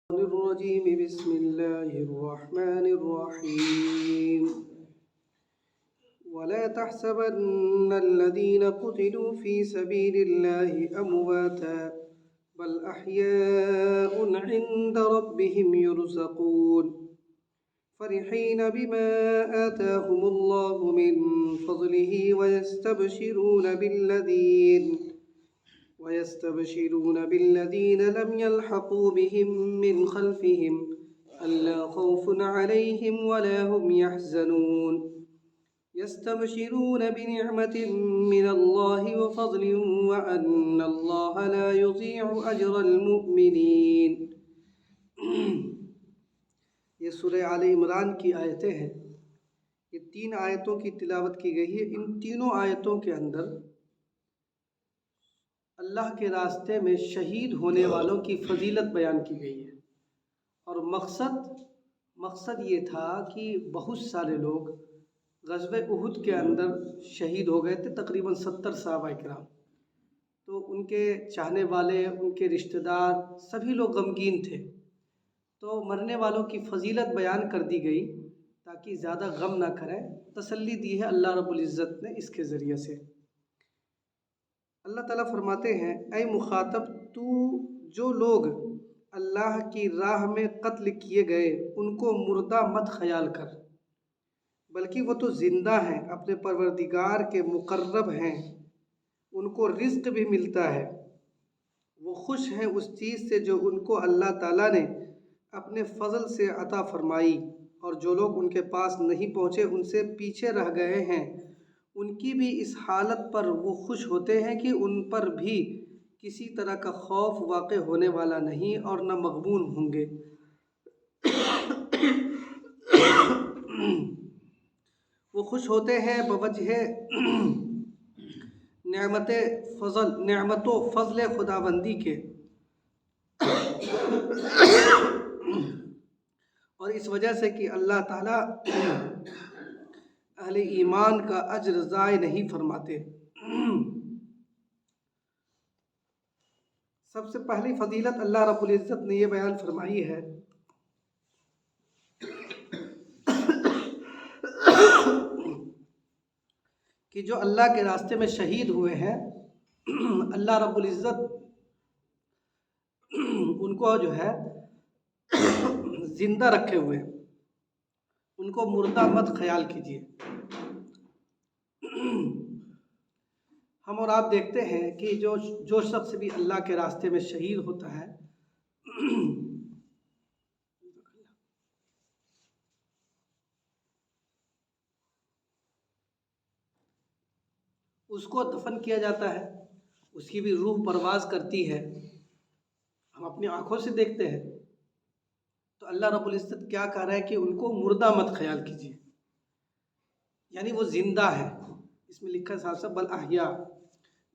الرجيم بسم الله الرحمن الرحيم ولا تحسبن الذين قتلوا في سبيل الله أمواتا بل أحياء عند ربهم يرزقون فرحين بما آتاهم الله من فضله ويستبشرون بالذين لم يلحقوا بهم من خلفهم ألا خوف عليهم ولا هم يحزنون يستبشرون بنعمة من الله وفضل وأن الله لا يضيع أجر المؤمنين۔ یہ سورہ آل عمران کی آیتیں ہیں۔ یہ 3 آیتوں کی تلاوت کی گئی ہے۔ ان تینوں آیتوں کے اندر اللہ کے راستے میں شہید ہونے والوں کی فضیلت بیان کی گئی ہے، اور مقصد یہ تھا کہ بہت سارے لوگ غزوہ احد کے اندر شہید ہو گئے تھے، تقریباً 70 صحابہ کرام۔ تو ان کے چاہنے والے، ان کے رشتہ دار سبھی لوگ غمگین تھے، تو مرنے والوں کی فضیلت بیان کر دی گئی تاکہ زیادہ غم نہ کریں۔ تسلی دی ہے اللہ رب العزت نے اس کے ذریعے سے۔ اللہ تعالیٰ فرماتے ہیں، اے مخاطب، تو جو لوگ اللہ کی راہ میں قتل کیے گئے ان کو مردہ مت خیال کر، بلکہ وہ تو زندہ ہیں، اپنے پروردگار کے مقرب ہیں، ان کو رزق بھی ملتا ہے، وہ خوش ہیں اس چیز سے جو ان کو اللہ تعالیٰ نے اپنے فضل سے عطا فرمائی، اور جو لوگ ان کے پاس نہیں پہنچے، ان سے پیچھے رہ گئے ہیں، ان کی بھی اس حالت پر وہ خوش ہوتے ہیں کہ ان پر بھی کسی طرح کا خوف واقع ہونے والا نہیں اور نہ مغبون ہوں گے۔ وہ خوش ہوتے ہیں بوجہ نعمت و فضل خداوندی کے، اور اس وجہ سے کہ اللہ تعالیٰ اہل ایمان کا اجر ضائع نہیں فرماتے۔ سب سے پہلی فضیلت اللہ رب العزت نے یہ بیان فرمائی ہے کہ جو اللہ کے راستے میں شہید ہوئے ہیں، اللہ رب العزت ان کو جو ہے زندہ رکھے ہوئے، ان کو مردہ مت خیال کیجیے۔ ہم اور آپ دیکھتے ہیں کہ جو شخص بھی اللہ کے راستے میں شہید ہوتا ہے، اس کو دفن کیا جاتا ہے، اس کی بھی روح پرواز کرتی ہے، ہم اپنی آنکھوں سے دیکھتے ہیں۔ تو اللہ رب العزت کیا کہہ رہا ہے کہ ان کو مردہ مت خیال کیجیے، یعنی وہ زندہ ہے۔ اس میں لکھا ہے صاحب سے بل احیا،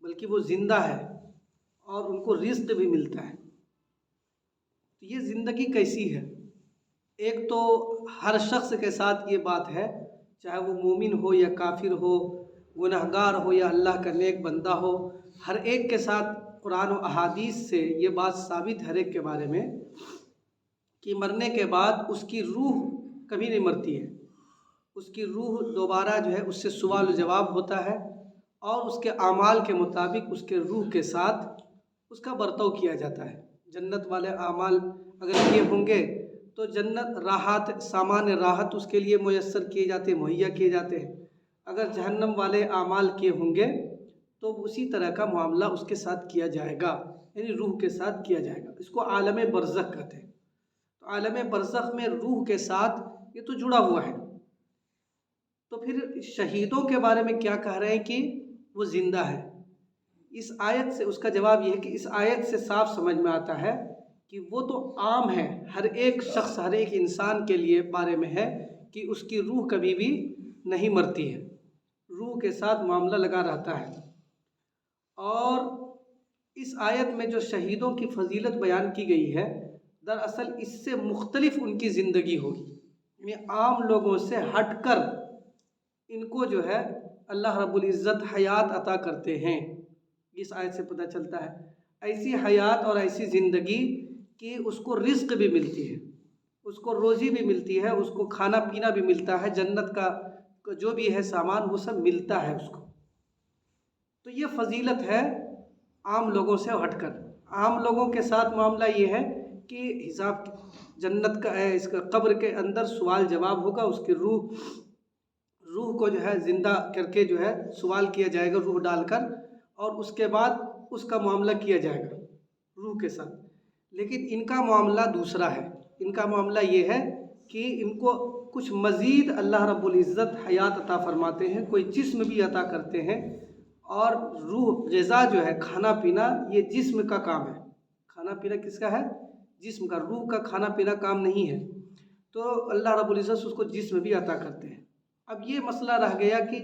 بلکہ وہ زندہ ہے اور ان کو رزق بھی ملتا ہے۔ تو یہ زندگی کیسی ہے؟ ایک تو ہر شخص کے ساتھ یہ بات ہے، چاہے وہ مومن ہو یا کافر ہو، گنہگار ہو یا اللہ کا نیک بندہ ہو، ہر ایک کے ساتھ قرآن و احادیث سے یہ بات ثابت ہے ہر ایک کے بارے میں کہ مرنے کے بعد اس کی روح کبھی نہیں مرتی ہے۔ اس کی روح دوبارہ جو ہے اس سے سوال و جواب ہوتا ہے، اور اس کے اعمال کے مطابق اس کے روح کے ساتھ اس کا برتاؤ کیا جاتا ہے۔ جنت والے اعمال اگر کیے ہوں گے تو جنت راحت، سامان راحت اس کے لیے میسر کیے جاتے، مہیا کیے جاتے ہیں۔ اگر جہنم والے اعمال کیے ہوں گے تو اسی طرح کا معاملہ اس کے ساتھ کیا جائے گا، یعنی روح کے ساتھ کیا جائے گا۔ اس کو عالم برزخ کہتے ہیں۔ تو عالم برزخ میں روح کے ساتھ یہ تو جڑا ہوا ہے۔ تو پھر شہیدوں کے بارے میں کیا کہہ رہے ہیں کہ وہ زندہ ہے؟ اس آیت سے اس کا جواب یہ ہے کہ اس آیت سے صاف سمجھ میں آتا ہے کہ وہ تو عام ہے، ہر ایک شخص، ہر ایک انسان کے لیے بارے میں ہے کہ اس کی روح کبھی بھی نہیں مرتی ہے، روح کے ساتھ معاملہ لگا رہتا ہے۔ اور اس آیت میں جو شہیدوں کی فضیلت بیان کی گئی ہے، دراصل اس سے مختلف ان کی زندگی ہوگی، یعنی عام لوگوں سے ہٹ کر ان کو جو ہے اللہ رب العزت حیات عطا کرتے ہیں۔ اس آیت سے پتہ چلتا ہے ایسی حیات اور ایسی زندگی کہ اس کو رزق بھی ملتی ہے، اس کو روزی بھی ملتی ہے، اس کو کھانا پینا بھی ملتا ہے، جنت کا جو بھی ہے سامان وہ سب ملتا ہے اس کو۔ تو یہ فضیلت ہے عام لوگوں سے ہٹ کر۔ عام لوگوں کے ساتھ معاملہ یہ ہے کہ حساب جنت کا ہے، اس کا قبر کے اندر سوال جواب ہوگا، اس کی روح کو جو ہے زندہ کر کے جو ہے سوال کیا جائے گا روح ڈال کر، اور اس کے بعد اس کا معاملہ کیا جائے گا روح کے ساتھ۔ لیکن ان کا معاملہ دوسرا ہے، ان کا معاملہ یہ ہے کہ ان کو کچھ مزید اللہ رب العزت حیات عطا فرماتے ہیں، کوئی جسم بھی عطا کرتے ہیں، اور روح غذا جو ہے کھانا پینا یہ جسم کا کام ہے۔ کھانا پینا کس کا ہے؟ جسم کا۔ روح کا کھانا پینا کام نہیں ہے، تو اللہ رب العزت اس کو جسم بھی عطا کرتے ہیں۔ اب یہ مسئلہ رہ گیا کہ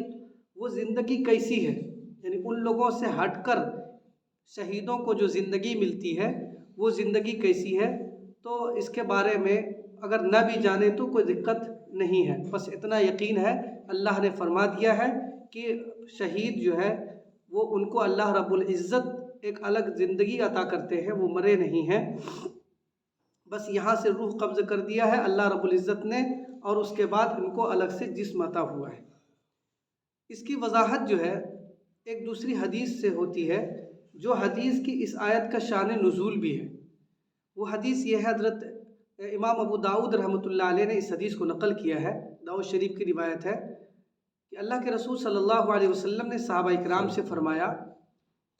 وہ زندگی کیسی ہے، یعنی ان لوگوں سے ہٹ کر شہیدوں کو جو زندگی ملتی ہے وہ زندگی کیسی ہے، تو اس کے بارے میں اگر نہ بھی جانے تو کوئی دقت نہیں ہے، بس اتنا یقین ہے اللہ نے فرما دیا ہے کہ شہید جو ہے وہ ان کو اللہ رب العزت ایک الگ زندگی عطا کرتے ہیں، وہ مرے نہیں ہیں، بس یہاں سے روح قبض کر دیا ہے اللہ رب العزت نے، اور اس کے بعد ان کو الگ سے جسم عطا ہوا ہے۔ اس کی وضاحت جو ہے ایک دوسری حدیث سے ہوتی ہے، جو حدیث کی اس آیت کا شان نزول بھی ہے۔ وہ حدیث یہ ہے، حضرت امام ابو داؤد رحمۃ اللہ علیہ نے اس حدیث کو نقل کیا ہے، داؤد شریف کی روایت ہے کہ اللہ کے رسول صلی اللہ علیہ وسلم نے صحابہ اکرام سے فرمایا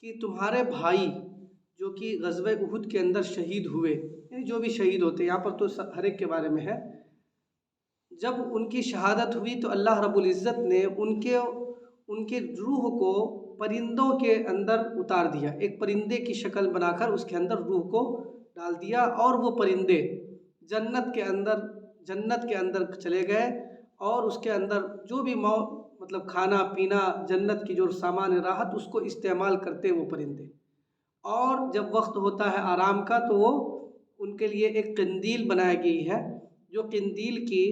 کہ تمہارے بھائی جو کہ غزوہ احد کے اندر شہید ہوئے، یعنی جو بھی شہید ہوتے، یہاں پر تو ہر ایک کے بارے میں ہے، جب ان کی شہادت ہوئی تو اللہ رب العزت نے ان کے روح کو پرندوں کے اندر اتار دیا، ایک پرندے کی شکل بنا کر اس کے اندر روح کو ڈال دیا، اور وہ پرندے جنت کے اندر چلے گئے، اور اس کے اندر جو بھی مطلب کھانا پینا جنت کی جو سامان راحت اس کو استعمال کرتے وہ پرندے، اور جب وقت ہوتا ہے آرام کا تو وہ ان کے لیے ایک قندیل بنائی گئی ہے، جو قندیل کی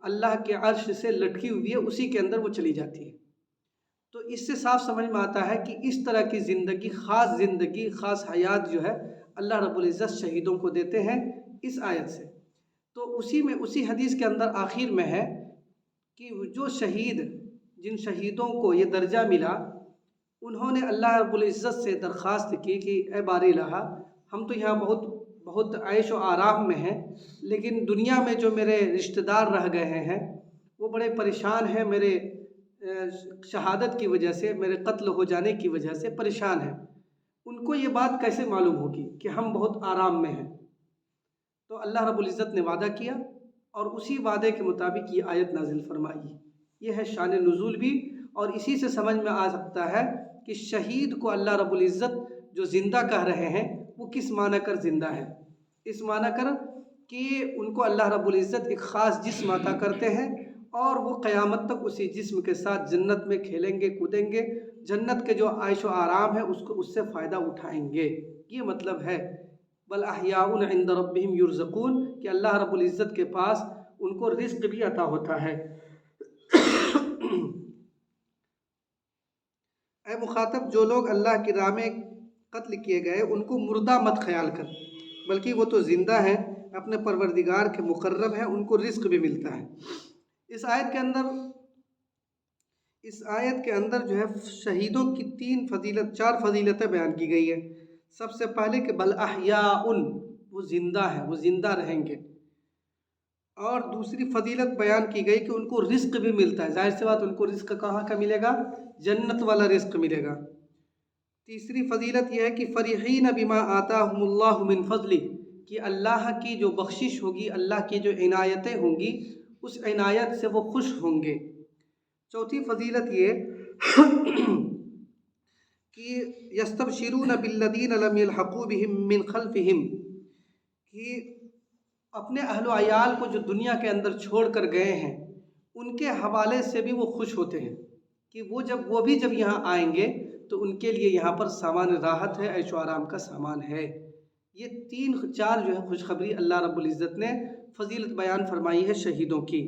اللہ کے عرش سے لٹکی ہوئی ہے، اسی کے اندر وہ چلی جاتی ہے۔ تو اس سے صاف سمجھ میں آتا ہے کہ اس طرح کی زندگی خاص حیات جو ہے اللہ رب العزت شہیدوں کو دیتے ہیں اس آیت سے۔ تو اسی حدیث کے اندر آخر میں ہے کہ جو جن شہیدوں کو یہ درجہ ملا، انہوں نے اللہ رب العزت سے درخواست کی کہ اے باری الہ، ہم تو یہاں بہت عیش و آرام میں ہیں، لیکن دنیا میں جو میرے رشتہ دار رہ گئے ہیں وہ بڑے پریشان ہیں، میرے شہادت کی وجہ سے، میرے قتل ہو جانے کی وجہ سے پریشان ہیں، ان کو یہ بات کیسے معلوم ہوگی کہ ہم بہت آرام میں ہیں؟ تو اللہ رب العزت نے وعدہ کیا، اور اسی وعدے کے مطابق یہ آیت نازل فرمائی۔ یہ ہے شان نزول بھی، اور اسی سے سمجھ میں آ سکتا ہے کہ شہید کو اللہ رب العزت جو زندہ کہہ رہے ہیں وہ کس معنی کر زندہ ہے، اس معنی کر کہ ان کو اللہ رب العزت ایک خاص جسم عطا کرتے ہیں، اور وہ قیامت تک اسی جسم کے ساتھ جنت میں کھیلیں گے کودیں گے، جنت کے جو عیش و آرام ہے اس سے فائدہ اٹھائیں گے، یہ مطلب ہے۔ بل احیاء عند ربہم یرزقون، کہ اللہ رب العزت کے پاس ان کو رزق بھی عطا ہوتا ہے۔ اے مخاطب، جو لوگ اللہ کی راہ میں قتل کیے گئے ان کو مردہ مت خیال کر، بلکہ وہ تو زندہ ہیں، اپنے پروردگار کے مقرب ہیں، ان کو رزق بھی ملتا ہے۔ اس آیت کے اندر جو ہے شہیدوں کی چار فضیلتیں بیان کی گئی ہیں۔ سب سے پہلے کہ بل احیاء، وہ زندہ ہیں، وہ زندہ رہیں گے، اور دوسری فضیلت بیان کی گئی کہ ان کو رزق بھی ملتا ہے۔ ظاہر سی بات ان کو رزق کہاں کا ملے گا؟ جنت والا رزق ملے گا۔ تیسری فضیلت یہ ہے کہ فرحین بما آتاہم اللہ من فضلہ، کہ اللہ کی جو بخشش ہوگی، اللہ کی جو عنایتیں ہوں گی، اس عنایت سے وہ خوش ہوں گے۔ چوتھی فضیلت یہ کہ یستبشرون بالذین لم یلحقوا بہم من خلفہم، کہ اپنے اہل و عیال کو جو دنیا کے اندر چھوڑ کر گئے ہیں ان کے حوالے سے بھی وہ خوش ہوتے ہیں، کہ وہ بھی جب یہاں آئیں گے تو ان کے لیے یہاں پر سامان راحت ہے، عیش و آرام کا سامان ہے۔ یہ چار جو ہے خوشخبری اللہ رب العزت نے فضیلت بیان فرمائی ہے شہیدوں کی۔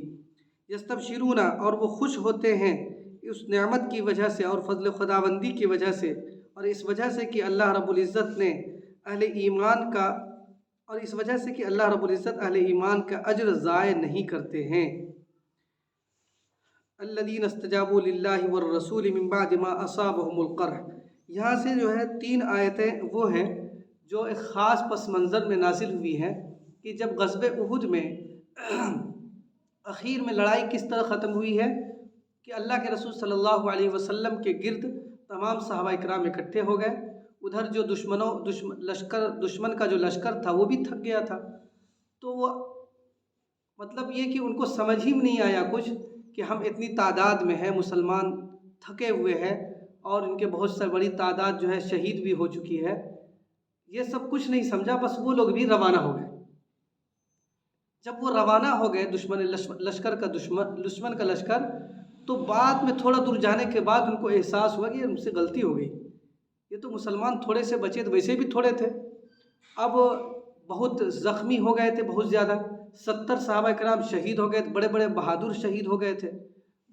یستبشرون، اور وہ خوش ہوتے ہیں اس نعمت کی وجہ سے اور فضل خداوندی کی وجہ سے، اور اس وجہ سے کہ اللہ رب العزت نے اہل ایمان کا اور اس وجہ سے کہ اللہ رب العزت اہل ایمان کا اجر ضائع نہیں کرتے ہیں۔ الذین استجابوا للہ والرسول من بعد ما اصابهم القرح، یہاں سے جو ہے 3 آیتیں وہ ہیں جو ایک خاص پس منظر میں نازل ہوئی ہیں کہ جب غزوہ احد میں اخیر میں لڑائی کس طرح ختم ہوئی ہے کہ اللہ کے رسول صلی اللہ علیہ وسلم کے گرد تمام صحابہ اکرام اکٹھے ہو گئے۔ ادھر جو دشمن کا جو لشکر تھا وہ بھی تھک گیا تھا، تو وہ مطلب یہ کہ ان کو سمجھ ہی نہیں آیا کچھ کہ ہم اتنی تعداد میں ہیں، مسلمان تھکے ہوئے ہیں اور ان کے بہت سے بڑی تعداد جو ہے شہید بھی ہو چکی ہے، یہ سب کچھ نہیں سمجھا، بس وہ لوگ بھی روانہ ہو گئے۔ جب وہ روانہ ہو گئے دشمن کا لشکر، تو بعد میں تھوڑا دور جانے کے بعد ان کو احساس ہوا کہ ان سے غلطی ہو گئی، یہ تو مسلمان تھوڑے سے بچے تھے، ویسے بھی تھوڑے تھے، اب بہت زخمی ہو گئے تھے، بہت زیادہ 70 صحابہ کرام شہید ہو گئے تھے، بڑے بڑے بہادر شہید ہو گئے تھے،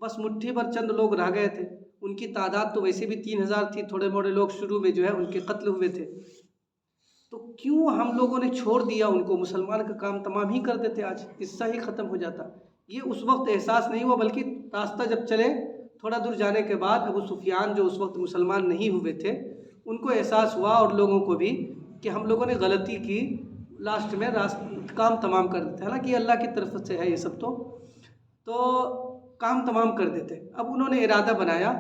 بس مٹھی بھر چند لوگ رہ گئے تھے، ان کی تعداد تو ویسے بھی 3000 تھی، تھوڑے موڑے لوگ شروع میں جو ہے ان کے قتل ہوئے تھے، تو کیوں ہم لوگوں نے چھوڑ دیا ان کو، مسلمان کا کام تمام ہی کر دیتے، آج قصہ ہی ختم ہو جاتا۔ یہ اس وقت احساس نہیں ہوا، بلکہ راستہ جب چلے تھوڑا دور جانے کے بعد ابو سفیان جو اس وقت مسلمان نہیں ہوئے تھے، ان کو احساس ہوا اور لوگوں کو بھی کہ ہم لوگوں نے غلطی کی، لاسٹ میں کام تمام کر دیتے، حالانکہ یہ اللہ کی طرف سے ہے یہ سب، تو کام تمام کر دیتے۔ اب انہوں نے ارادہ بنایا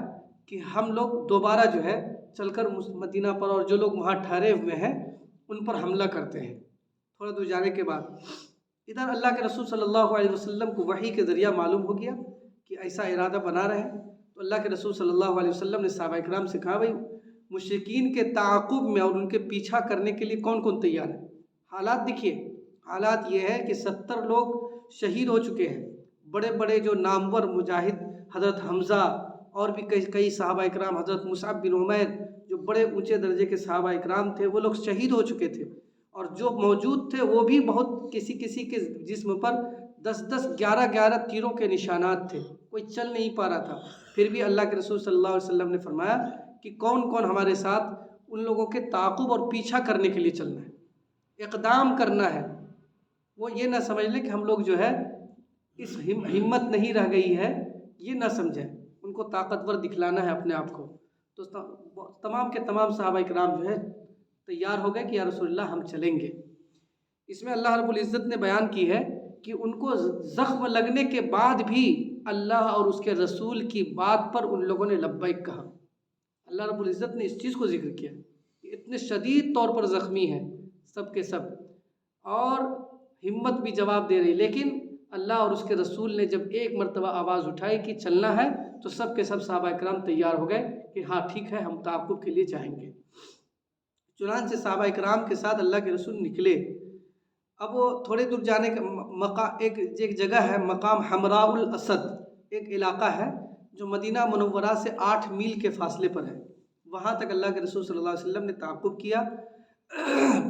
کہ ہم لوگ دوبارہ جو ہے چل کر مدینہ پر اور جو لوگ وہاں ٹھہرے ہوئے ہیں ان پر حملہ کرتے ہیں۔ تھوڑا دور جانے کے بعد ادھر اللہ کے رسول صلی اللہ علیہ وسلم کو وحی کے ذریعہ معلوم ہو گیا کہ ایسا ارادہ بنا رہے ہیں، تو اللہ کے رسول صلی اللہ علیہ وسلم نے صحابہ اکرام سے کہا بھائی مشرکین کے تعاقب میں اور ان کے پیچھا کرنے کے لیے کون کون تیار ہے؟ حالات دیکھیے، حالات یہ ہے کہ 70 لوگ شہید ہو چکے ہیں، بڑے بڑے جو نامور مجاہد حضرت حمزہ اور بھی کئی صحابہ اکرام، حضرت مصعب بن عمیر جو بڑے اونچے درجے کے صحابہ اکرام تھے، وہ لوگ شہید ہو چکے تھے، اور جو موجود تھے وہ بھی بہت کسی کے جسم پر 10 11 تیروں کے نشانات تھے، کوئی چل نہیں پا رہا تھا، پھر بھی اللہ کے رسول صلی اللہ علیہ وسلم نے فرمایا کہ کون کون ہمارے ساتھ ان لوگوں کے تعاقب اور پیچھا کرنے کے لیے چلنا ہے، اقدام کرنا ہے، وہ یہ نہ سمجھ لیں کہ ہم لوگ جو ہے اس ہمت نہیں رہ گئی ہے، یہ نہ سمجھیں، ان کو طاقتور دکھلانا ہے اپنے آپ کو۔ تو تمام کے تمام صحابہ اکرام جو ہے تیار ہو گئے کہ یا رسول اللہ ہم چلیں گے۔ اس میں اللہ رب العزت نے بیان کی ہے کہ ان کو زخم لگنے کے بعد بھی اللہ اور اس کے رسول کی بات پر ان لوگوں نے لبیک کہا۔ اللہ رب العزت نے اس چیز کو ذکر کیا کہ اتنے شدید طور پر زخمی ہیں سب کے سب، اور ہمت بھی جواب دے رہی، لیکن اللہ اور اس کے رسول نے جب ایک مرتبہ آواز اٹھائی کہ چلنا ہے، تو سب کے سب صحابہ اکرام تیار ہو گئے کہ ہاں ٹھیک ہے، ہم تعاقب کے لیے جائیں گے۔ چنانچہ صحابہ اکرام کے ساتھ اللہ کے رسول نکلے۔ اب وہ تھوڑے دور جانے کا ایک جگہ ہے مقام حمراء الاسد، ایک علاقہ ہے جو مدینہ منورہ سے 8 میل کے فاصلے پر ہے، وہاں تک اللہ کے رسول صلی اللہ علیہ وسلم نے تعاقب کیا،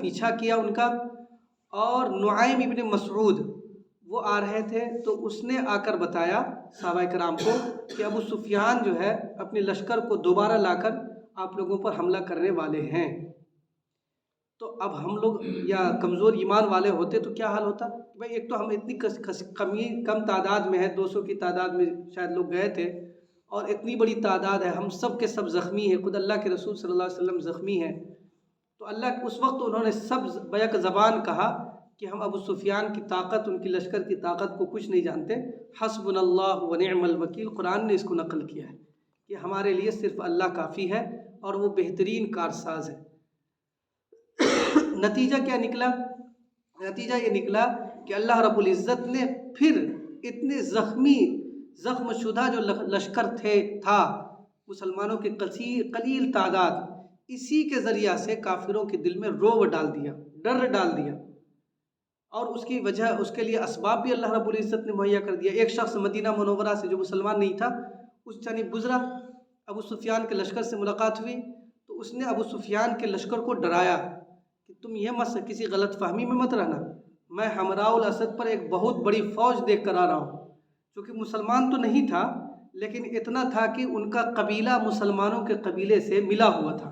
پیچھا کیا ان کا، اور نعیم ابن مسعود وہ آ رہے تھے، تو اس نے آ کر بتایا صحابہ کرام کو کہ ابو سفیان جو ہے اپنے لشکر کو دوبارہ لا کر آپ لوگوں پر حملہ کرنے والے ہیں۔ تو اب ہم لوگ یا کمزور ایمان والے ہوتے تو کیا حال ہوتا؟ بھائی ایک تو ہم اتنی کم تعداد میں ہے، 200 کی تعداد میں شاید لوگ گئے تھے، اور اتنی بڑی تعداد ہے، ہم سب کے سب زخمی ہیں، خود اللہ کے رسول صلی اللہ علیہ وسلم زخمی ہیں، تو اللہ اس وقت انہوں نے سب بیک زبان کہا کہ ہم ابو سفیان کی طاقت، ان کی لشکر کی طاقت کو کچھ نہیں جانتے، حسبنا اللہ ونعم الوکیل، قرآن نے اس کو نقل کیا ہے کہ ہمارے لیے صرف اللہ کافی ہے اور وہ بہترین کارساز ہے۔ نتیجہ کیا نکلا؟ نتیجہ یہ نکلا کہ اللہ رب العزت نے پھر اتنے زخم شدہ جو لشکر تھا مسلمانوں کے قلیل تعداد، اسی کے ذریعہ سے کافروں کے دل میں رعب ڈال دیا، ڈر ڈال دیا، اور اس کی وجہ، اس کے لیے اسباب بھی اللہ رب العزت نے مہیا کر دیا۔ ایک شخص مدینہ منورہ سے جو مسلمان نہیں تھا، اس جانب گزرا، ابو سفیان کے لشکر سے ملاقات ہوئی، تو اس نے ابو سفیان کے لشکر کو ڈرایا کہ تم یہ کسی غلط فہمی میں مت رہنا، میں حمراء الاسد پر ایک بہت بڑی فوج دیکھ کر آ رہا ہوں، چونکہ مسلمان تو نہیں تھا، لیکن اتنا تھا کہ ان کا قبیلہ مسلمانوں کے قبیلے سے ملا ہوا تھا،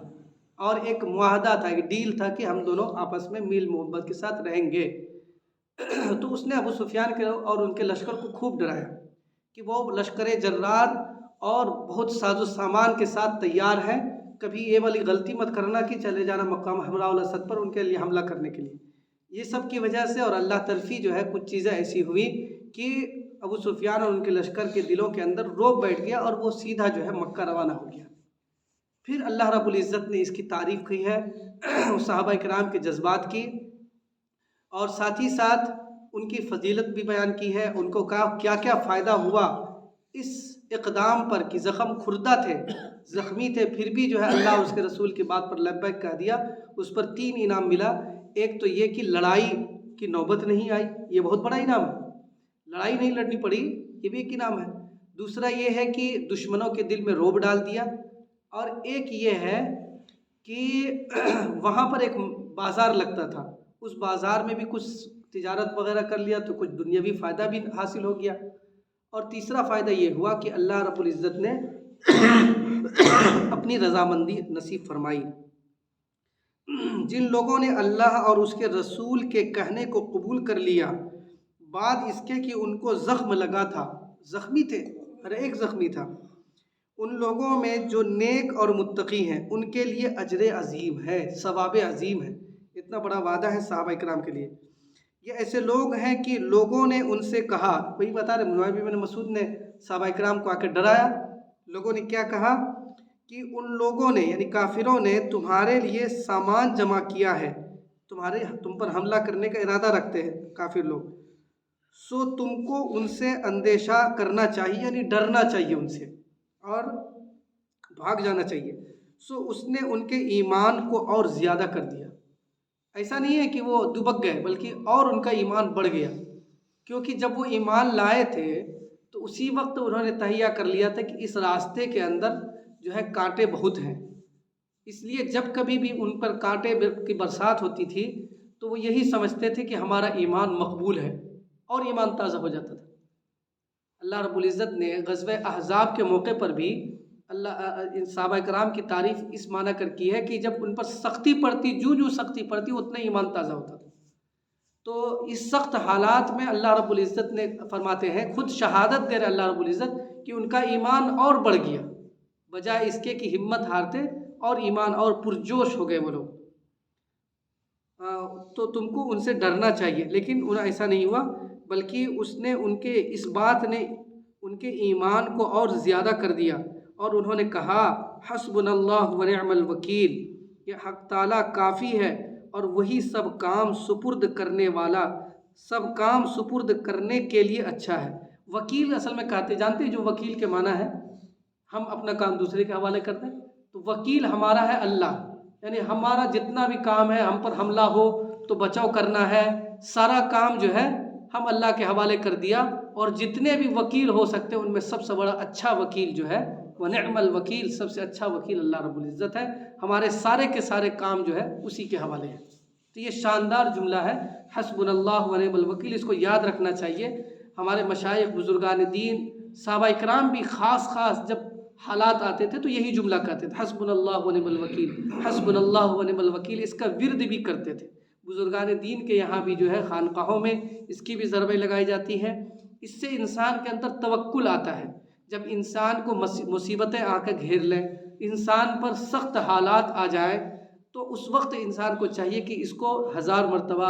اور ایک معاہدہ تھا، ایک ڈیل تھا کہ ہم دونوں آپس میں میل محبت کے ساتھ رہیں گے۔ تو اس نے ابو سفیان کے اور ان کے لشکر کو خوب ڈرایا کہ وہ لشکر جرار اور بہت ساز و سامان کے ساتھ تیار ہے، کبھی یہ والی غلطی مت کرنا کہ چلے جانا مقام حمراء الاسد پر ان کے لیے حملہ کرنے کے لیے۔ یہ سب کی وجہ سے اور اللہ طرفی جو ہے کچھ چیزیں ایسی ہوئی کہ ابو سفیان اور ان کے لشکر کے دلوں کے اندر روب بیٹھ گیا اور وہ سیدھا جو ہے مکہ روانہ ہو گیا۔ پھر اللہ رب العزت نے اس کی تعریف کی ہے، صحابہ کرام کے جذبات کی، اور ساتھ ہی ساتھ ان کی فضیلت بھی بیان کی ہے، ان کو کیا کیا فائدہ ہوا اس اقدام پر کہ زخم خوردہ تھے، زخمی تھے، پھر بھی جو ہے اللہ اس کے رسول کی بات پر لبیک کہہ دیا۔ اس پر 3 انعام ملا۔ ایک تو یہ کہ لڑائی کی نوبت نہیں آئی، یہ بہت بڑا انعام ہے، لڑائی نہیں لڑنی پڑی، یہ بھی ایک انعام ہے۔ دوسرا یہ ہے کہ دشمنوں کے دل میں رعب ڈال دیا، اور ایک یہ ہے کہ وہاں پر ایک بازار لگتا تھا، اس بازار میں بھی کچھ تجارت وغیرہ کر لیا تو کچھ دنیاوی فائدہ بھی حاصل ہو گیا۔ اور تیسرا فائدہ یہ ہوا کہ اللہ رب العزت نے اپنی رضامندی نصیب فرمائی۔ جن لوگوں نے اللہ اور اس کے رسول کے کہنے کو قبول کر لیا بعد اس کے کہ ان کو زخم لگا تھا، زخمی تھے، ہر ایک زخمی تھا، ان لوگوں میں جو نیک اور متقی ہیں ان کے لیے اجر عظیم ہے، ثواب عظیم ہے۔ اتنا بڑا وعدہ ہے صحابہ کرام کے لیے۔ یہ ایسے لوگ ہیں کہ لوگوں نے ان سے کہا، وہی بتا رہے مولانا ابن مسعود نے صحابہ کرام کو آ کے ڈرایا، لوگوں نے کیا کہا کہ ان لوگوں نے یعنی کافروں نے تمہارے لیے سامان جمع کیا ہے، تم پر حملہ کرنے کا ارادہ رکھتے ہیں کافر لوگ، سو تم کو ان سے اندیشہ کرنا چاہیے، یعنی ڈرنا چاہیے ان سے اور بھاگ جانا چاہیے۔ سو اس نے ان کے ایمان کو اور زیادہ کر دیا۔ ایسا نہیں ہے کہ وہ دبک گئے، بلکہ اور ان کا ایمان بڑھ گیا، کیونکہ جب وہ ایمان لائے تھے تو اسی وقت انہوں نے تہیہ کر لیا تھا کہ اس راستے کے اندر جو ہے کانٹے بہت ہیں، اس لیے جب کبھی بھی ان پر کانٹے کی برسات ہوتی تھی تو وہ یہی سمجھتے تھے کہ ہمارا ایمان مقبول ہے، اور ایمان تازہ ہو جاتا تھا۔ اللہ رب العزت نے غزوہ احزاب کے موقع پر بھی ان صحابہ کرام کی تعریف اس معنی کر کی ہے کہ جب ان پر سختی پڑتی، جو سختی پڑتی اتنا ایمان تازہ ہوتا تھا۔ تو اس سخت حالات میں اللہ رب العزت نے فرماتے ہیں، خود شہادت دے رہے اللہ رب العزت کہ ان کا ایمان اور بڑھ گیا، بجائے اس کے کہ ہمت ہارتے اور ایمان اور پرجوش ہو گئے وہ لوگ۔ تو تم کو ان سے ڈرنا چاہیے، لیکن انہیں ایسا نہیں ہوا، بلکہ اس نے ان کے اس بات نے ان کے ایمان کو اور زیادہ کر دیا، اور انہوں نے کہا حسبنا اللہ ونعم الوکیل، یہ حق تعالیٰ کافی ہے اور وہی سب کام سپرد کرنے والا، سب کام سپرد کرنے کے لیے اچھا ہے۔ وکیل اصل میں کہتے جانتے ہیں جو وکیل کے معنی ہے، ہم اپنا کام دوسرے کے حوالے کرتے ہیں، تو وکیل ہمارا ہے اللہ، یعنی ہمارا جتنا بھی کام ہے، ہم پر حملہ ہو تو بچاؤ کرنا ہے، سارا کام جو ہے ہم اللہ کے حوالے کر دیا، اور جتنے بھی وکیل ہو سکتے ہیں ان میں سب سے بڑا اچھا وکیل جو ہے ونعم الوکیل، سب سے اچھا وکیل اللہ رب العزت ہے، ہمارے سارے کے سارے کام جو ہے اسی کے حوالے ہیں۔ تو یہ شاندار جملہ ہے حسبنا اللہ ونعم الوکیل، اس کو یاد رکھنا چاہیے۔ ہمارے مشائخ بزرگان دین صحابہ کرام بھی خاص جب حالات آتے تھے تو یہی جملہ کہتے تھے، حسبنا اللہ ونعم الوکیل، حسبنا اللہ ونعم الوکیل، اس کا ورد بھی کرتے تھے۔ بزرگان دین کے یہاں بھی جو ہے خانقاہوں میں اس کی بھی ضربیں لگائی جاتی ہیں۔ اس سے انسان کے اندر توکل آتا ہے، جب انسان کو مصیبتیں آ کے گھیر لیں، انسان پر سخت حالات آ جائیں، تو اس وقت انسان کو چاہیے کہ اس کو 1000 مرتبہ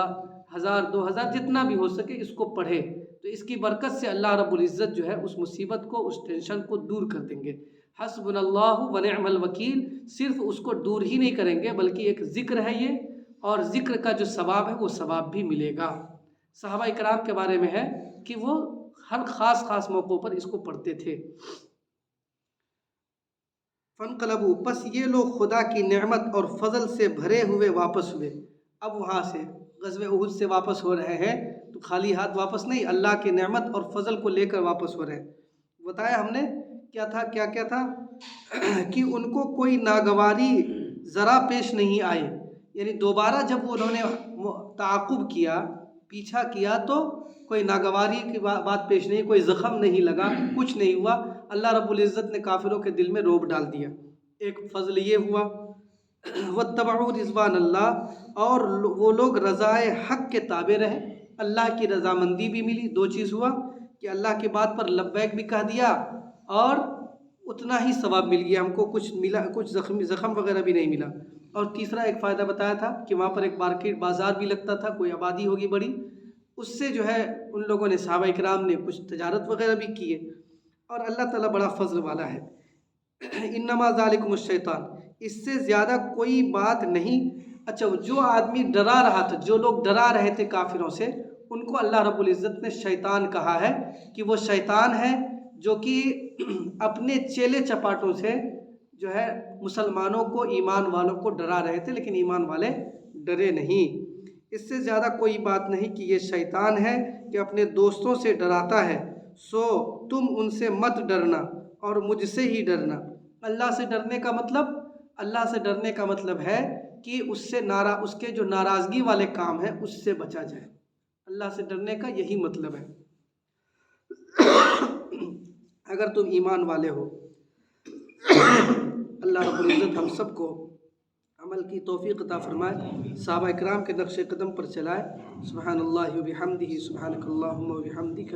1000 2000 جتنا بھی ہو سکے اس کو پڑھے، تو اس کی برکت سے اللہ رب العزت جو ہے اس مصیبت کو، اس ٹینشن کو دور کر دیں گے۔ حسبنا اللہ ونعم الوکیل صرف اس کو دور ہی نہیں کریں گے، بلکہ ایک ذکر ہے یہ، اور ذکر کا جو ثواب ہے وہ ثواب بھی ملے گا۔ صحابہ کرام کے بارے میں ہے کہ وہ ہر خاص موقعوں پر اس کو پڑھتے تھے۔ فانقلبوا، پس یہ لوگ خدا کی نعمت اور فضل سے بھرے ہوئے واپس ہوئے۔ اب وہاں سے غزوہ احد سے واپس ہو رہے ہیں تو خالی ہاتھ واپس نہیں، اللہ کی نعمت اور فضل کو لے کر واپس ہو رہے ہیں۔ بتایا ہم نے کیا تھا کہ ان کو کوئی ناگواری ذرا پیش نہیں آئی، یعنی دوبارہ جب انہوں نے تعاقب کیا، پیچھا کیا، تو کوئی ناگواری کی بات پیش نہیں، کوئی زخم نہیں لگا، کچھ نہیں ہوا۔ اللہ رب العزت نے کافروں کے دل میں رعب ڈال دیا۔ ایک فضل یہ ہوا واتبعوا رضوان اللہ، اور وہ لوگ رضائے حق کے تابع رہے، اللہ کی رضامندی بھی ملی۔ دو چیز ہوا کہ اللہ کی بات پر لبیک بھی کہہ دیا اور اتنا ہی ثواب مل گیا، ہم کو کچھ ملا، کچھ زخم وغیرہ بھی نہیں ملا۔ اور تیسرا ایک فائدہ بتایا تھا کہ وہاں پر ایک مارکیٹ بازار بھی لگتا تھا، کوئی آبادی ہوگی بڑی، اس سے جو ہے ان لوگوں نے، صحابہ کرام نے کچھ تجارت وغیرہ بھی کیے، اور اللہ تعالیٰ بڑا فضل والا ہے۔ انما ذالکم الشیطان، اس سے زیادہ کوئی بات نہیں۔ اچھا، جو آدمی ڈرا رہا تھا، جو لوگ ڈرا رہے تھے کافروں سے، ان کو اللہ رب العزت نے شیطان کہا ہے کہ وہ شیطان ہے جو کہ اپنے چیلے چپاٹوں سے جو ہے مسلمانوں کو، ایمان والوں کو ڈرا رہے تھے، لیکن ایمان والے ڈرے نہیں۔ اس سے زیادہ کوئی بات نہیں کہ یہ شیطان ہے کہ اپنے دوستوں سے ڈراتا ہے، سو تم ان سے مت ڈرنا اور مجھ سے ہی ڈرنا۔ اللہ سے ڈرنے کا مطلب، اللہ سے ڈرنے کا مطلب ہے کہ اس کے جو ناراضگی والے کام ہیں اس سے بچا جائے۔ اللہ سے ڈرنے کا یہی مطلب ہے۔ اگر تم ایمان والے ہو، اللہ رب العزت ہم سب کو عمل کی توفیق عطا فرمائے، صحابہ اکرام کے نقش قدم پر چلائے۔ سبحان اللہ وبحمدہ، سبحانک اللہم وبحمدک،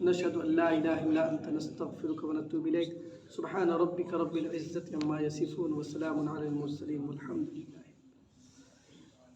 نشہد ان لا الہ الا انت، نستغفرک ونتوب الیک۔ سبحان ربک رب العزت عما یصفون، وسلام علی المرسلین، والحمد للہ۔